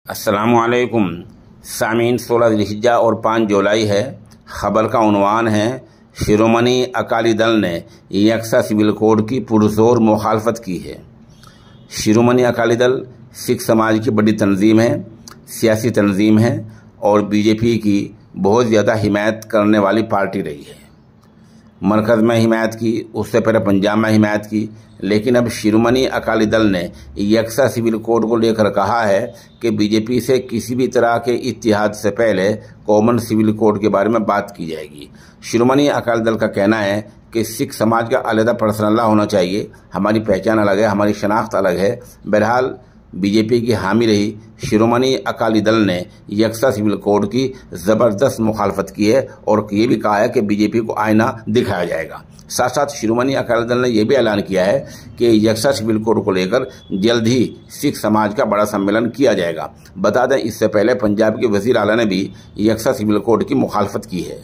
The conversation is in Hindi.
अस्सलामुअलैकुम सामीन। 16 ज़िलहिज्जा और 5 जुलाई है। खबर का उन्वान है, शिरोमणि अकाली दल ने यकसा सिविल कोड की पुरजोर मुखालफत की है। शिरोमणि अकाली दल सिख समाज की बड़ी तंजीम है, सियासी तंजीम है और बीजेपी की बहुत ज़्यादा हिमायत करने वाली पार्टी रही है। मरकज़ में हिमायत की, उससे पहले पंजाब में हिमायत की, लेकिन अब शिरोमणि अकाली दल ने यकसा सिविल कोड को लेकर कहा है कि बीजेपी से किसी भी तरह के इत्तेहाद से पहले कॉमन सिविल कोड के बारे में बात की जाएगी। शिरोमणि अकाली दल का कहना है कि सिख समाज का अलग पर्सनल लॉ होना चाहिए, हमारी पहचान अलग है, हमारी शनाख्त अलग है। बहरहाल बीजेपी की हामी रही शिरोमणि अकाली दल ने यकसा सिविल कोड की ज़बरदस्त मुखालफत की है और ये भी कहा है कि बीजेपी को आईना दिखाया जाएगा। साथ साथ शिरोमणि अकाली दल ने यह भी ऐलान किया है कि यकसा सिविल कोड को लेकर जल्द ही सिख समाज का बड़ा सम्मेलन किया जाएगा। बता दें, इससे पहले पंजाब के वज़ीर आला ने भी यकसा सिविल कोड की मुखालफत की है।